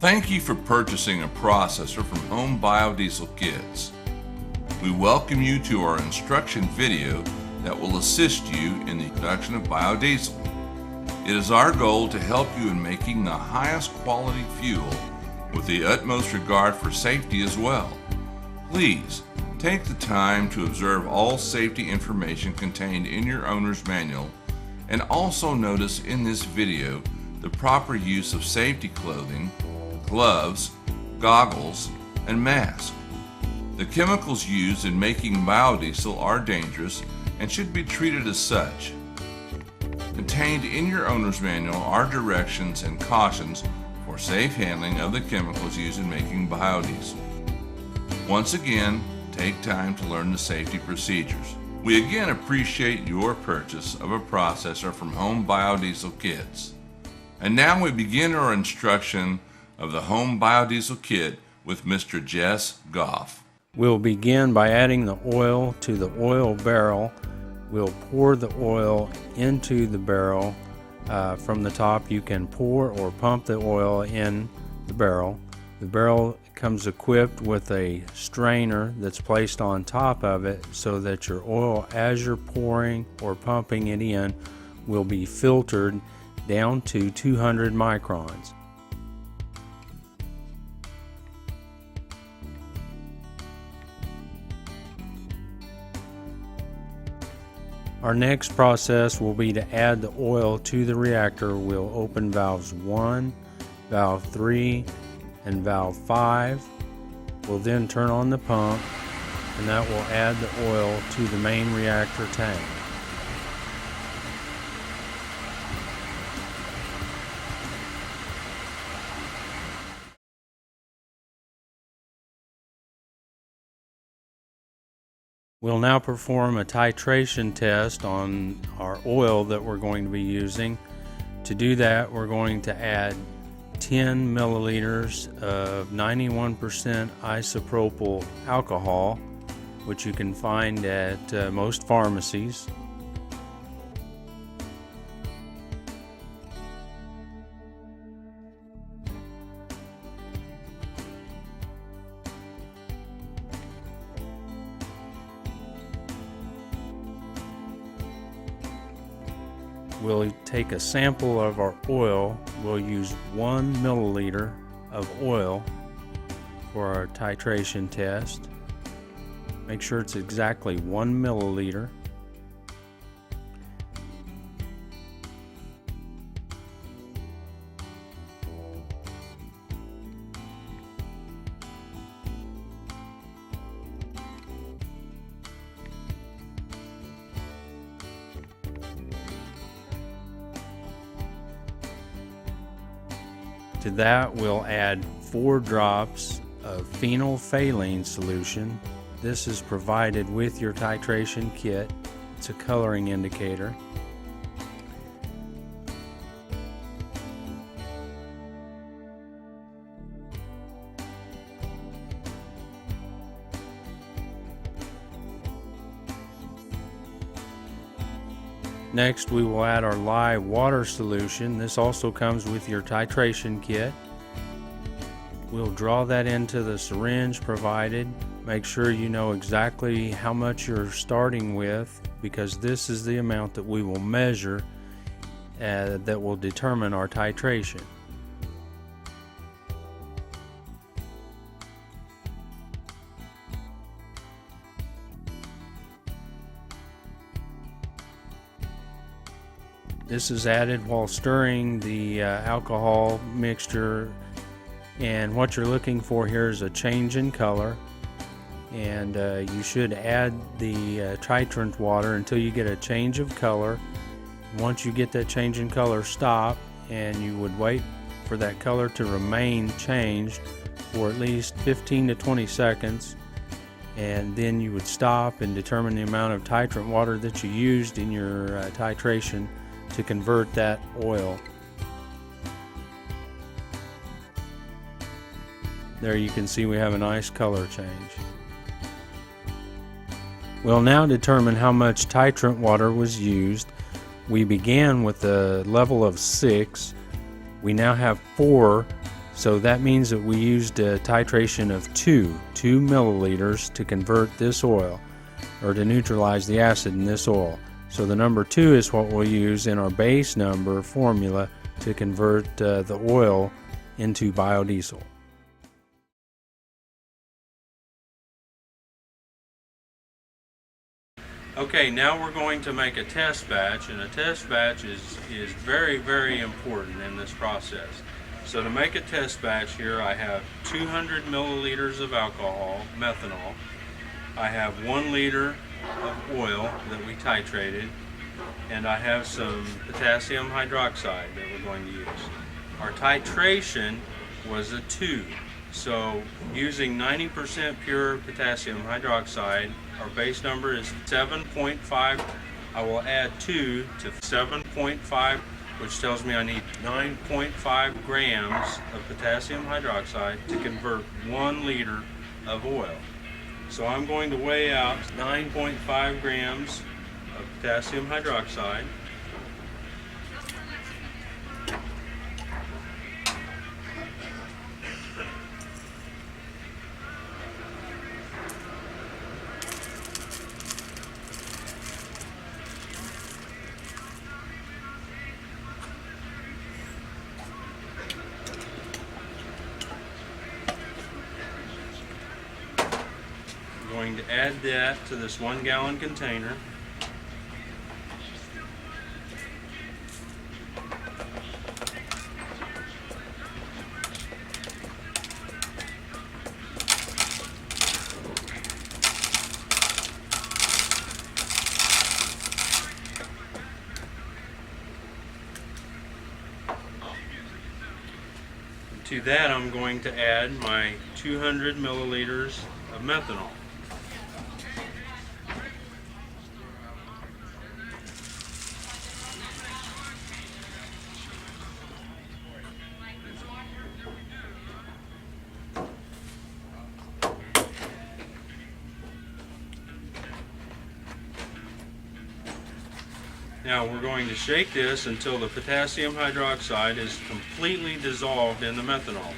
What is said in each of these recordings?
Thank you for purchasing a processor from Home BioDiesel Kits. We welcome you to our instruction video that will assist you in the production of biodiesel. It is our goal to help you in making the highest quality fuel with the utmost regard for safety as well. Please take the time to observe all safety information contained in your owner's manual, and also notice in this video the proper use of safety clothing, gloves, goggles, and mask. The chemicals used in making biodiesel are dangerous and should be treated as such. Contained in your owner's manual are directions and cautions for safe handling of the chemicals used in making biodiesel. Once again, take time to learn the safety procedures. We again appreciate your purchase of a processor from Home BioDiesel Kits. And now we begin our instruction of the Home BioDiesel Kit with Mr. Jess Goff. We'll begin by adding the oil to the oil barrel. We'll pour the oil into the barrel. From the top, you can pour or pump the oil in the barrel. The barrel comes equipped with a strainer that's placed on top of it so that your oil, as you're pouring or pumping it in, will be filtered down to 200 microns. Our next process will be to add the oil to the reactor. We'll open valves 1, valve 3, and valve 5. We'll then turn on the pump, and that will add the oil to the main reactor tank. We'll now perform a titration test on our oil that we're going to be using. To do that, we're going to add 10 milliliters of 91% isopropyl alcohol, which you can find at most pharmacies. We'll take a sample of our oil. We'll use 1 milliliter of oil for our titration test. Make sure it's exactly 1 milliliter. To that, we'll add 4 drops of phenalthaline solution. This is provided with your titration kit. It's a coloring indicator. Next, we will add our lye water solution. This also comes with your titration kit. We'll draw that into the syringe provided. Make sure you know exactly how much you're starting with, because this is the amount that we will measure that will determine our titration. This is added while stirring the alcohol mixture, and what you're looking for here is a change in color, and you should add the titrant water until you get a change of color. Once you get that change in color, stop, and you would wait for that color to remain changed for at least 15 to 20 seconds, and then you would stop and determine the amount of titrant water that you used in your titration to convert that oil. There you can see we have a nice color change. We'll now determine how much titrant water was used. We began with a level of 6. We now have 4 So that means that we used a titration of 2 milliliters to convert this oil, or to neutralize the acid in this oil. So the number 2 is what we'll use in our base number formula to convert the oil into biodiesel. Okay, now we're going to make a test batch, and a test batch is very, very important in this process. So to make a test batch here, I have 200 milliliters of alcohol, methanol. I have 1 liter of oil that we titrated, and I have some potassium hydroxide that we're going to use. Our titration was a 2. So using 90% pure potassium hydroxide, our base number is 7.5. I will add 2 to 7.5, which tells me I need 9.5 grams of potassium hydroxide to convert 1 liter of oil. So I'm going to weigh out 9.5 grams of potassium hydroxide. Going to add that to this 1 gallon container. To that I'm going to add my 200 milliliters of methanol. Now we're going to shake this until the potassium hydroxide is completely dissolved in the methanol.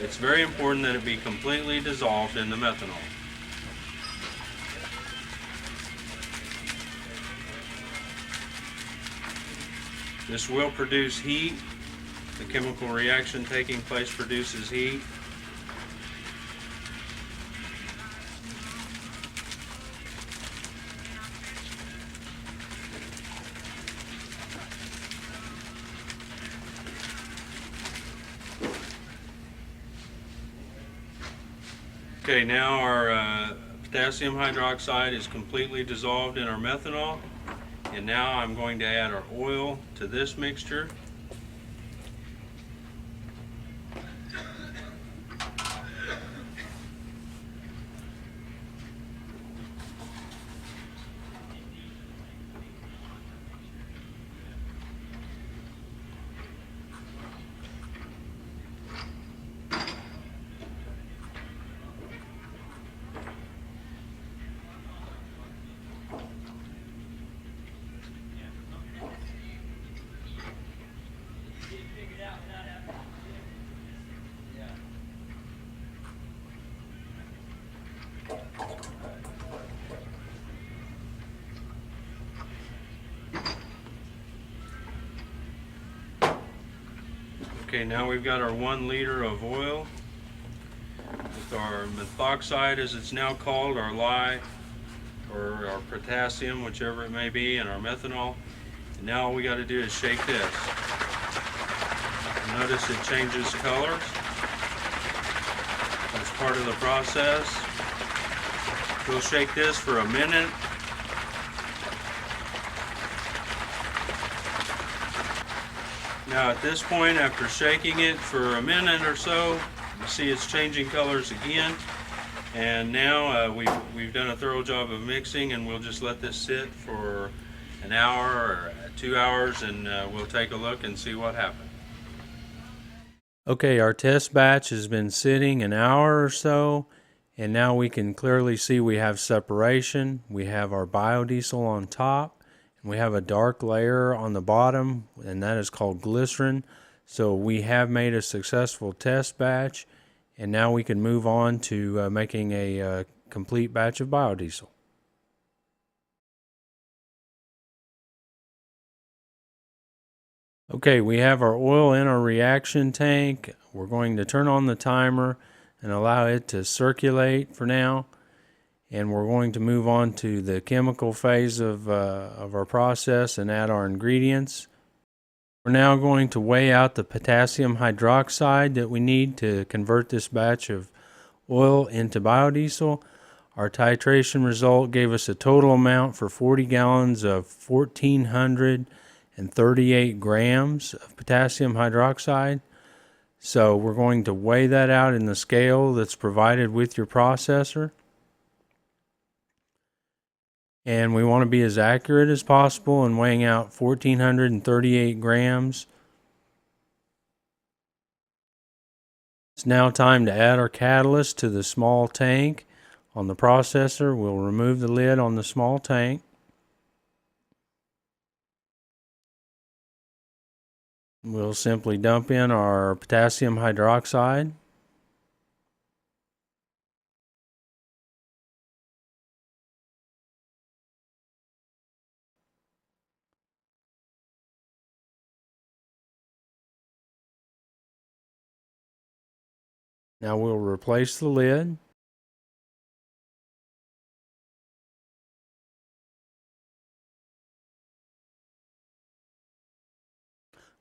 It's very important that it be completely dissolved in the methanol. This will produce heat. The chemical reaction taking place produces heat. Okay, now our potassium hydroxide is completely dissolved in our methanol, and now I'm going to add our oil to this mixture. Okay, now we've got our 1 liter of oil with our methoxide, as it's now called, our lye, or our potassium, whichever it may be, and our methanol. And now all we got to do is shake this. Notice it changes colors. That's part of the process. We'll shake this for a minute. Now at this point, after shaking it for a minute or so, you see it's changing colors again. And now we've done a thorough job of mixing, and we'll just let this sit for an hour or 2 hours, and we'll take a look and see what happened. Okay, our test batch has been sitting an hour or so, and now we can clearly see we have separation. We have our biodiesel on top, and we have a dark layer on the bottom, and that is called glycerin. So we have made a successful test batch, and now we can move on to making a complete batch of biodiesel. Okay, we have our oil in our reaction tank. We're going to turn on the timer and allow it to circulate for now. And we're going to move on to the chemical phase of our process and add our ingredients. We're now going to weigh out the potassium hydroxide that we need to convert this batch of oil into biodiesel. Our titration result gave us a total amount for 40 gallons of 1,438 grams of potassium hydroxide. So we're going to weigh that out in the scale that's provided with your processor. And we want to be as accurate as possible in weighing out 1,438 grams. It's now time to add our catalyst to the small tank on the processor. We'll remove the lid on the small tank. We'll simply dump in our potassium hydroxide. Now we'll replace the lid.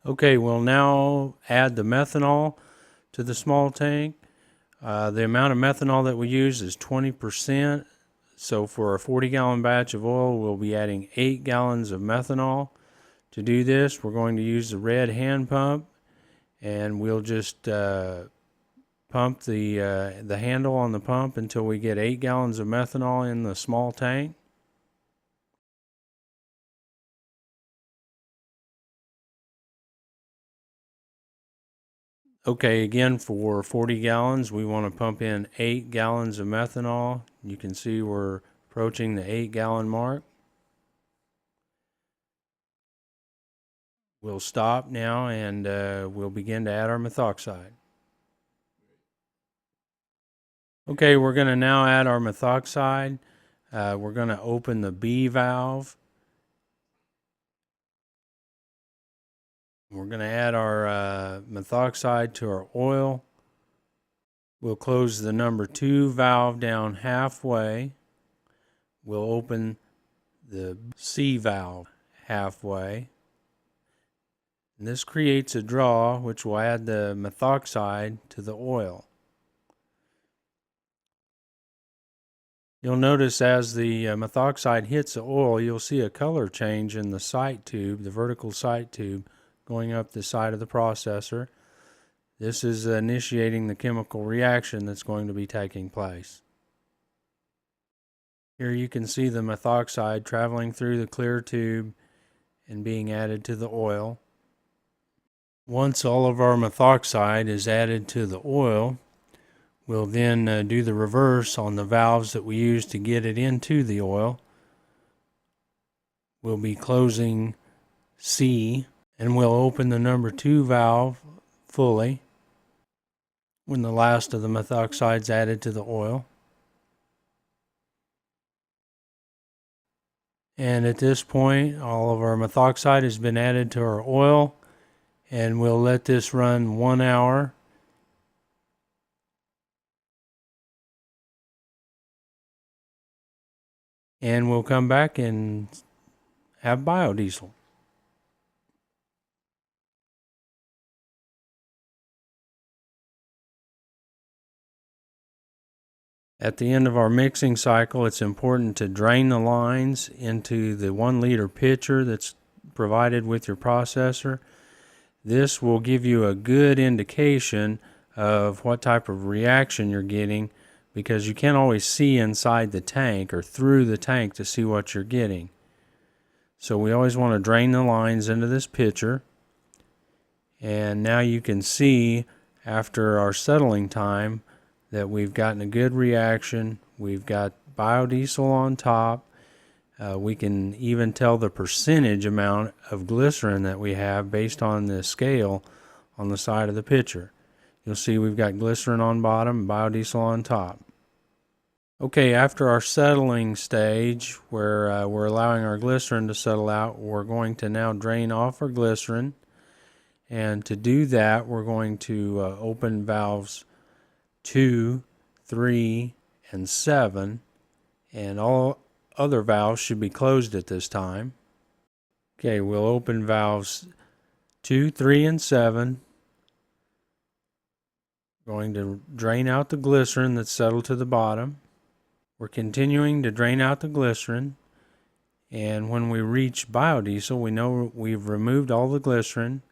Okay, we'll now add the methanol to the small tank. The amount of methanol that we use is 20%. So for a 40-gallon batch of oil, we'll be adding 8 gallons of methanol. To do this, we're going to use the red hand pump, and we'll just pump the handle on the pump until we get 8 gallons of methanol in the small tank. Okay, again, for 40 gallons, we want to pump in 8 gallons of methanol. You can see we're approaching the 8-gallon mark. We'll stop now, and we'll begin to add our methoxide. Okay, we're going to now add our methoxide. We're going to open the B valve. We're going to add our methoxide to our oil. We'll close the number 2 valve down halfway. We'll open the C valve halfway. And this creates a draw which will add the methoxide to the oil. You'll notice as the methoxide hits the oil, you'll see a color change in the sight tube, the vertical sight tube, going up the side of the processor. This is initiating the chemical reaction that's going to be taking place. Here you can see the methoxide traveling through the clear tube and being added to the oil. Once all of our methoxide is added to the oil, we'll then do the reverse on the valves that we use to get it into the oil. We'll be closing C, and we'll open the number 2 valve fully when the last of the methoxide is added to the oil. And at this point, all of our methoxide has been added to our oil, and we'll let this run 1 hour. And we'll come back and have biodiesel. At the end of our mixing cycle, it's important to drain the lines into the 1-liter pitcher that's provided with your processor. This will give you a good indication of what type of reaction you're getting, because you can't always see inside the tank or through the tank to see what you're getting. So we always want to drain the lines into this pitcher. And now you can see after our settling time that we've gotten a good reaction. We've got biodiesel on top. We can even tell the percentage amount of glycerin that we have based on the scale on the side of the pitcher. You'll see we've got glycerin on bottom and biodiesel on top. Okay, after our settling stage, where we're allowing our glycerin to settle out, we're going to now drain off our glycerin. And to do that, we're going to open valves 2, 3, and 7, and all other valves should be closed at this time. Okay, we'll open valves 2, 3, and 7. Going to drain out the glycerin that's settled to the bottom. We're continuing to drain out the glycerin, and when we reach biodiesel, we know we've removed all the glycerin.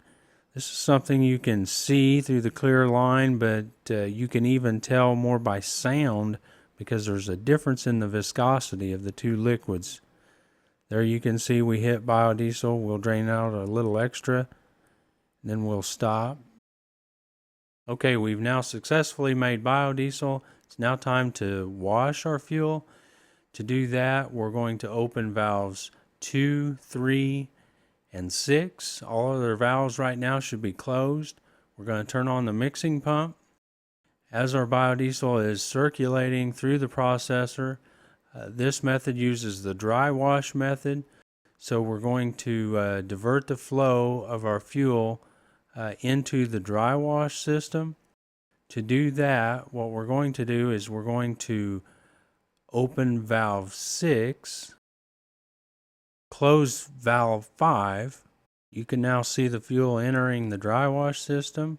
This is something you can see through the clear line, but you can even tell more by sound because there's a difference in the viscosity of the two liquids. There you can see we hit biodiesel. We'll drain out a little extra, and then we'll stop. Okay, we've now successfully made biodiesel. It's now time to wash our fuel. To do that, we're going to open valves 2, 3, and 6. All other valves right now should be closed. We're going to turn on the mixing pump. As our biodiesel is circulating through the processor, this method uses the dry wash method. So we're going to divert the flow of our fuel into the dry wash system. To do that, what we're going to do is we're going to open valve 6, close valve 5. You can now see the fuel entering the dry wash system,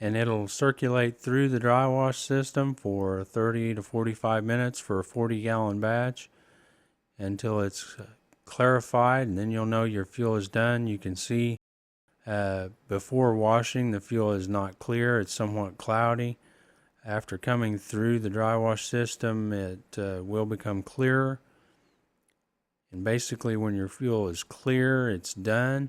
and it'll circulate through the dry wash system for 30 to 45 minutes for a 40-gallon batch until it's clarified, and then you'll know your fuel is done. You can see before washing, the fuel is not clear. It's somewhat cloudy. After coming through the dry wash system, it will become clearer. And basically, when your fuel is clear, it's done.